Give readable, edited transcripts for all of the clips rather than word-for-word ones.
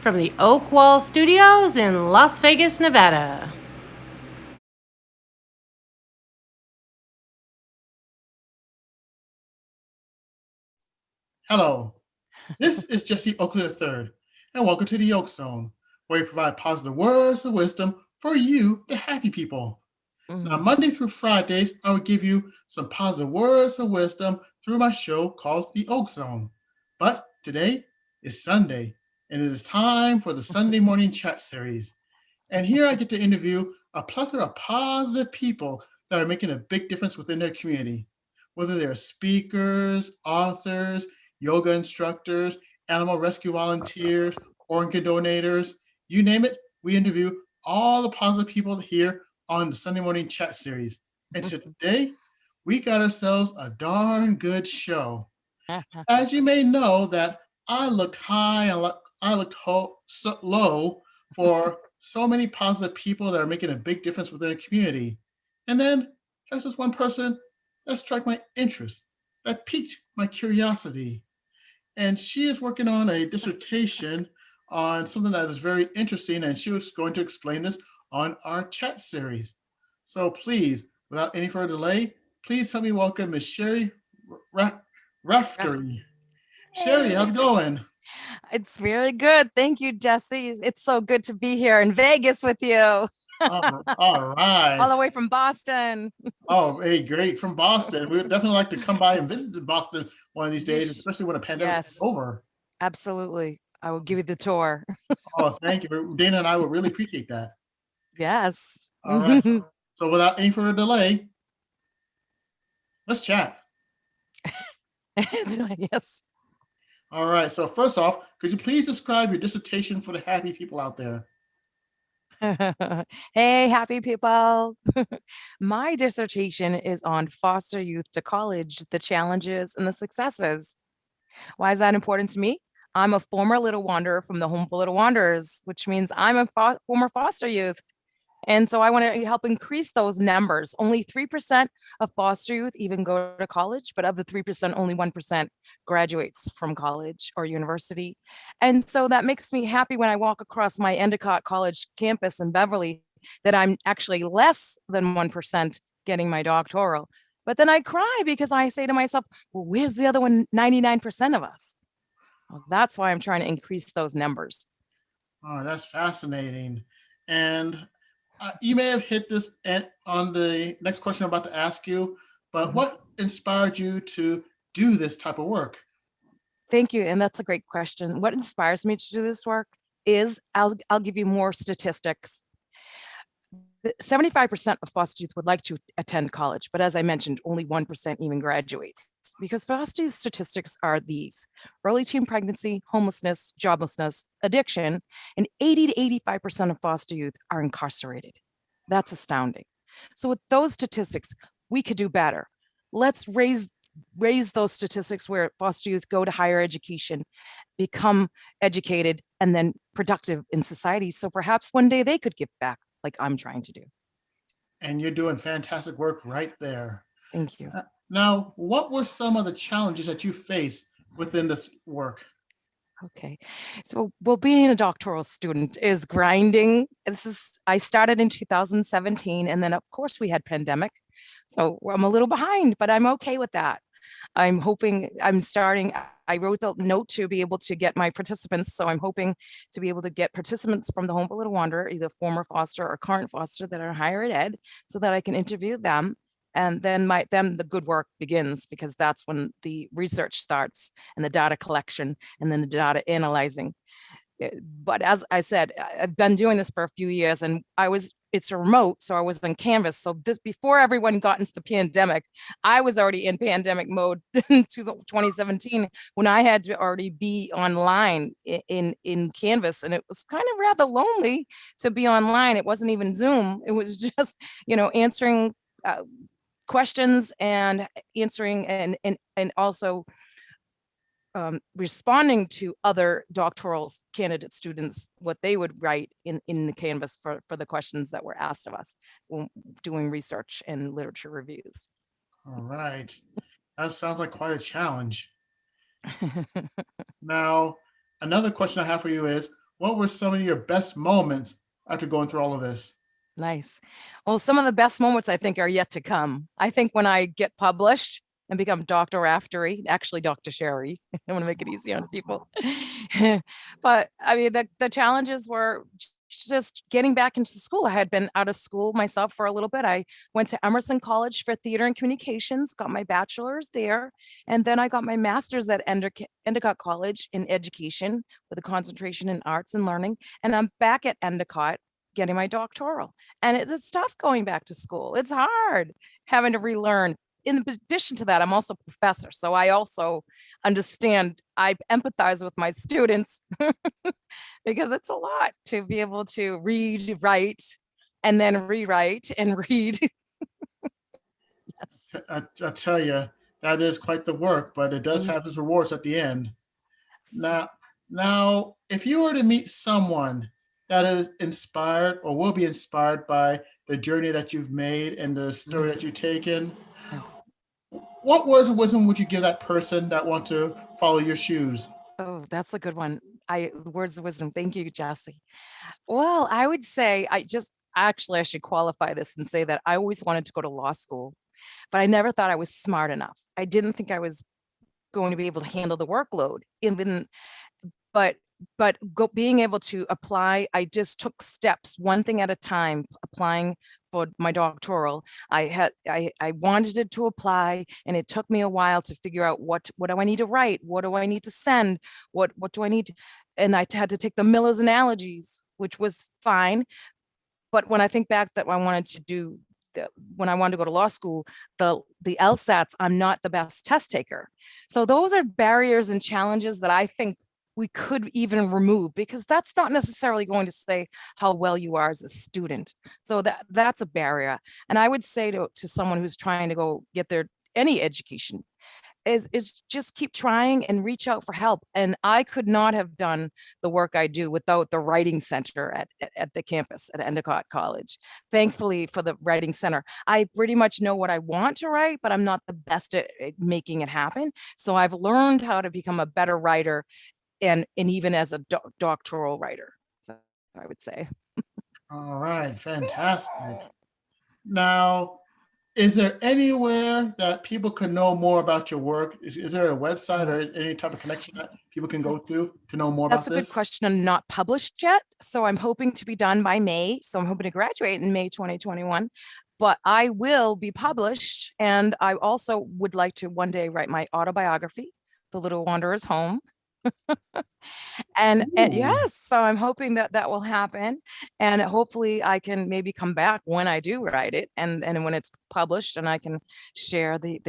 from the Oakwall Studios in Las Vegas, Nevada. Hello, this is Jesse Oakley III, and welcome to the Yoke Zone, where we provide positive words of wisdom for you, the happy people. Now, Mhm. Monday through Fridays, I will give you some positive words of wisdom through my show called The Oak Zone. But today is Sunday, and it is time for the Sunday morning chat series. And here I get to interview a plethora of positive people that are making a big difference within their community. Whether they're speakers, authors, yoga instructors, animal rescue volunteers, organ donators, you name it, we interview all the positive people here on the Sunday morning chat series. And today, we got ourselves a darn good show. As you may know, that I looked high and I looked so low for so many positive people that are making a big difference within their community. And then there's this one person that struck my interest, that piqued my curiosity. And she is working on a dissertation on something that is very interesting, and she was going to explain this on our chat series. So please, without any further delay, please help me welcome Miss Sherri Raf- Raftery. Sherry, Hey, how's it going? it's really good. Thank you, Jesse. It's so good to be here in Vegas with you, All right. all the way from Boston. Oh, hey, great. From Boston. We would definitely like to come by and visit Boston one of these days, Yeesh. especially when the pandemic's Yes, over. absolutely. I will give you the tour. Oh, thank you. Dana and I would really appreciate that. Yes. All right. So without any further delay, let's chat. Yes. All right. So first off, could you please describe your dissertation for the happy people out there? Hey, happy people. My dissertation is on foster youth to college, the challenges and the successes. Why is that important to me? I'm a former little wanderer from the Home for Little Wanderers, which means I'm a former foster youth. And so I want to help increase those numbers. Only 3% of foster youth even go to college, but of the 3%, only 1% graduates from college or university. And so that makes me happy when I walk across my Endicott College campus in Beverly that I'm actually less than 1% getting my doctoral. But then I cry because I say to myself, well, where's the other 99% of us? Well, that's why I'm trying to increase those numbers. Oh, that's fascinating. And you may have hit this on the next question I'm about to ask you, but Mhm. what inspired you to do this type of work? Thank you. And that's a great question. What inspires me to do this work is I'll give you more statistics. 75% of foster youth would like to attend college, but as I mentioned, only 1% even graduates. Because foster youth statistics are these: early teen pregnancy, homelessness, joblessness, addiction, and 80 to 85% of foster youth are incarcerated. That's astounding. So with those statistics, we could do better. Let's raise those statistics where foster youth go to higher education, become educated, and then productive in society. So perhaps one day they could give back like I'm trying to do. And you're doing fantastic work right there. Thank you. Now, what were some of the challenges that you face within this work? Okay. So, well, being a doctoral student is grinding. I started in 2017, and then of course we had pandemic. So I'm a little behind, but I'm okay with that. I'm hoping I'm starting. I wrote the note to be able to get my participants. So I'm hoping to be able to get participants from the Home for Little Wanderer, either former foster or current foster that are higher ed, so that I can interview them. And then the good work begins because that's when the research starts and the data collection and then the data analyzing. But as I said, I've been doing this for a few years and it's remote, so I was on Canvas. So this before everyone got into the pandemic, I was already in pandemic mode in 2017 when I had to already be online in Canvas, and it was kind of rather lonely to be online. It wasn't even Zoom. It was just answering questions and answering and also responding to other doctoral candidate students, what they would write in the Canvas for the questions that were asked of us when doing research and literature reviews. All right. That sounds like quite a challenge. Now, another question I have for you is what were some of your best moments after going through all of this? Nice. Well, some of the best moments I think are yet to come. I think when I get published and become Dr. Raftery, actually Dr. Sherri, I want to make it easy on people. But I mean, the challenges were just getting back into school. I had been out of school myself for a little bit. I went to Emerson College for Theater and Communications, got my bachelor's there, and then I got my master's at Endicott College in Education with a concentration in arts and learning. And I'm back at Endicott getting my doctoral. And it's tough going back to school. It's hard having to relearn. In addition to that, I'm also a professor. So I also understand, I empathize with my students because it's a lot to be able to read, write, and then rewrite and read. Yes. I tell you, that is quite the work, but it does Mm, have its rewards at the end. yes. Now, now, if you were to meet someone that is inspired or will be inspired by the journey that you've made and the story that you've taken, Yes. what words of wisdom would you give that person that want to follow your shoes? Oh, that's a good one. Words of wisdom. Thank you, Jesse. Well, I would say I should qualify this and say that I always wanted to go to law school, but I never thought I was smart enough. I didn't think I was going to be able to handle the workload. Even but being able to apply, I just took steps one thing at a time applying for my doctoral. I wanted it to apply, and it took me a while to figure out what do I need to write, what do I need to send, what do I need to, and I had to take the Miller's analogies, which was fine. But when I think back that I wanted to do when I wanted to go to law school, the LSATs, I'm not the best test taker. So those are barriers and challenges that I think we could even remove, because that's not necessarily going to say how well you are as a student. So that's a barrier. And I would say to someone who's trying to go get their any education, is just keep trying and reach out for help. And I could not have done the work I do without the writing center at the campus at Endicott College. Thankfully for the writing center, I pretty much know what I want to write, but I'm not the best at making it happen. So I've learned how to become a better writer, and even as a doctoral writer. So I would say. All right, fantastic. Now, is there anywhere that people can know more about your work? Is there a website or any type of connection that people can go to know more That's about a good this? question. I'm not published yet, so I'm hoping to be done by May. So I'm hoping to graduate in May 2021. But I will be published, and I also would like to one day write my autobiography, The Little Wanderer's Home. And Ooh, yes, so I'm hoping that that will happen, and hopefully I can maybe come back when I do write it, and when it's published, and I can share the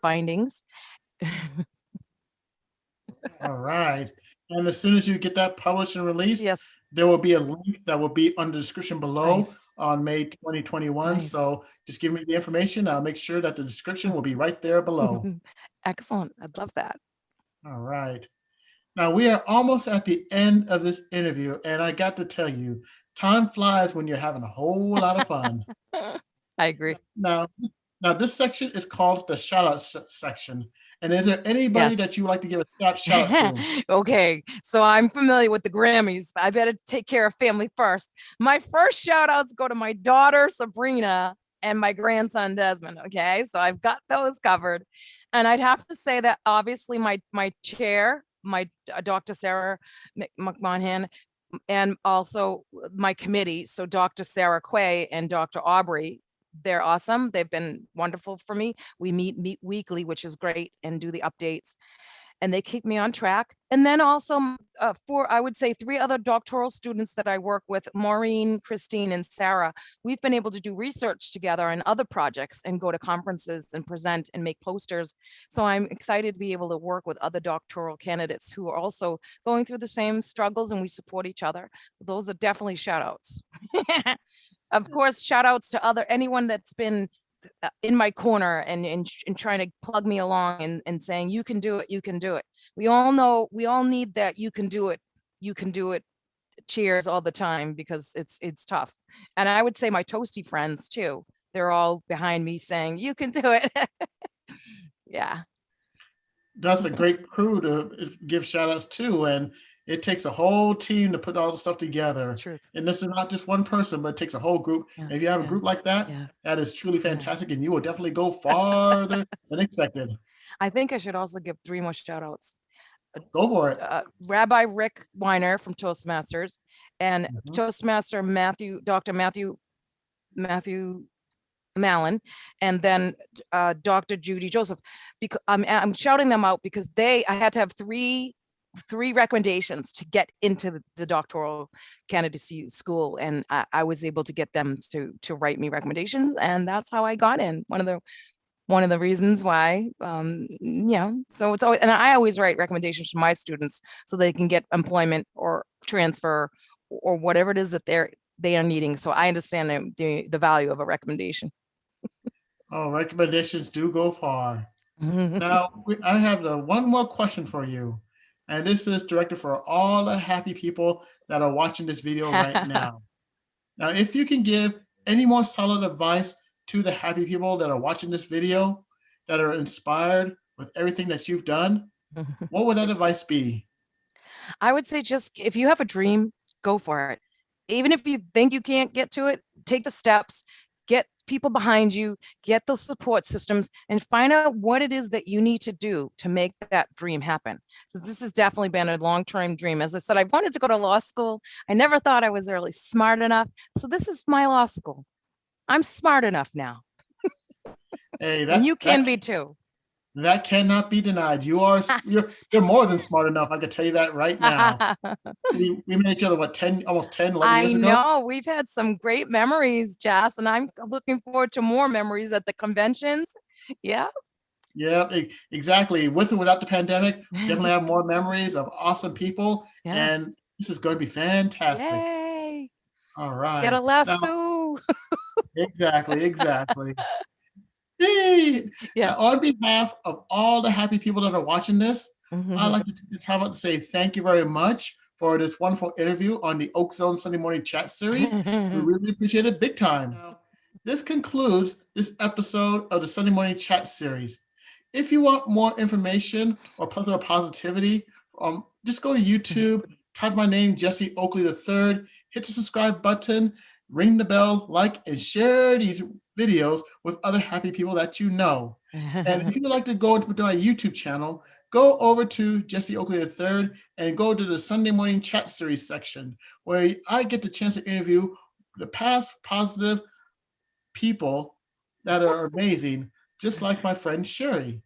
findings. all right. And as soon as you get that published and released, Yes, there will be a link that will be on the description below nice, on May 2021. nice. So just give me the information. I'll make sure that the description will be right there below. Excellent. I'd love that. All right. Now we are almost at the end of this interview, and I got to tell you, time flies when you're having a whole lot of fun. I agree. Now, this section is called the shout out section. And is there anybody Yes. that you would like to give a shout out to? Okay, so I'm familiar with the Grammys. I better take care of family first. My first shout outs go to my daughter, Sabrina, and my grandson, Desmond. Okay, so I've got those covered. And I'd have to say that obviously my chair, my Dr. Sarah McMahon, and also my committee. So Dr. Sarah Quay and Dr. Aubrey, they're awesome. They've been wonderful for me. We meet weekly, which is great, and do the updates, and they keep me on track. And then also I would say, three other doctoral students that I work with, Maureen, Christine, and Sarah. We've been able to do research together on other projects and go to conferences and present and make posters. So I'm excited to be able to work with other doctoral candidates who are also going through the same struggles, and we support each other. Those are definitely shout outs. Of course, shout outs to anyone that's been in my corner and trying to plug me along and saying, you can do it, you can do it. We all know, we all need that you can do it cheers all the time, because it's tough. And I would say my toasty friends too, they're all behind me saying, you can do it. Yeah. That's a great crew to give shout outs to. And It takes a whole team to put all the stuff together. Truth. And this is not just one person, but it takes a whole group. Yeah, And if you have a yeah, group like that, yeah. that is truly Yeah. fantastic, and you will definitely go farther than expected. I think I should also give 3 more shout outs. Go for it. Rabbi Rick Weiner from Toastmasters and Mhm. Toastmaster Dr. Matthew Mallon, and then Dr. Judy Joseph. Because I'm shouting them out because I had to have three recommendations to get into the doctoral candidacy school, and I was able to get them to write me recommendations, and that's how I got in. One of the reasons why, so it's always, and I always write recommendations to my students so they can get employment or transfer or whatever it is that they are needing. So I understand the value of a recommendation. Oh, recommendations do go far. Now, I have one more question for you. And this is directed for all the happy people that are watching this video right now. Now, if you can give any more solid advice to the happy people that are watching this video, that are inspired with everything that you've done, what would that advice be? I would say just if you have a dream, go for it. Even if you think you can't get to it, take the steps, get people behind you, get those support systems, and find out what it is that you need to do to make that dream happen. Because this has definitely been a long-term dream. As I said, I wanted to go to law school. I never thought I was really smart enough. So this is my law school. I'm smart enough now. Hey, And you can be too. that cannot be denied. You're more than smart enough. I can tell you that right now. We met each other, what, 10, almost 10, 11 years ago? I know. We've had some great memories, Jess, and I'm looking forward to more memories at the conventions. Yeah. Yeah, exactly. With or without the pandemic, definitely have more memories of awesome people. Yeah. And this is going to be fantastic. Yay. All right. Get a Now, lasso. exactly. Yay. Yeah. Now, on behalf of all the happy people that are watching this, Mhm. I'd like to take the time out to say thank you very much for this wonderful interview on the Oak Zone Sunday Morning Chat Series. We really appreciate it big time. Now, this concludes this episode of the Sunday Morning Chat Series. If you want more information or plethora of positivity, just go to YouTube, type my name, Jesse Oakley III, hit the subscribe button, ring the bell, like, and share these videos with other happy people that you know. And if you'd like to go into my YouTube channel, go over to Jesse Oakley III and go to the Sunday Morning Chat Series section, where I get the chance to interview the past positive people that are amazing, just like my friend Sherri.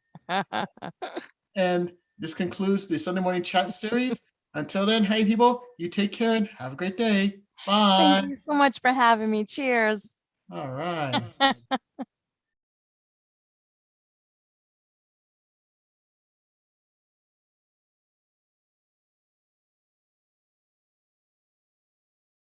And this concludes the Sunday Morning Chat Series. Until then, hey people, you take care and have a great day. Bye. Thank you so much for having me. Cheers. All right.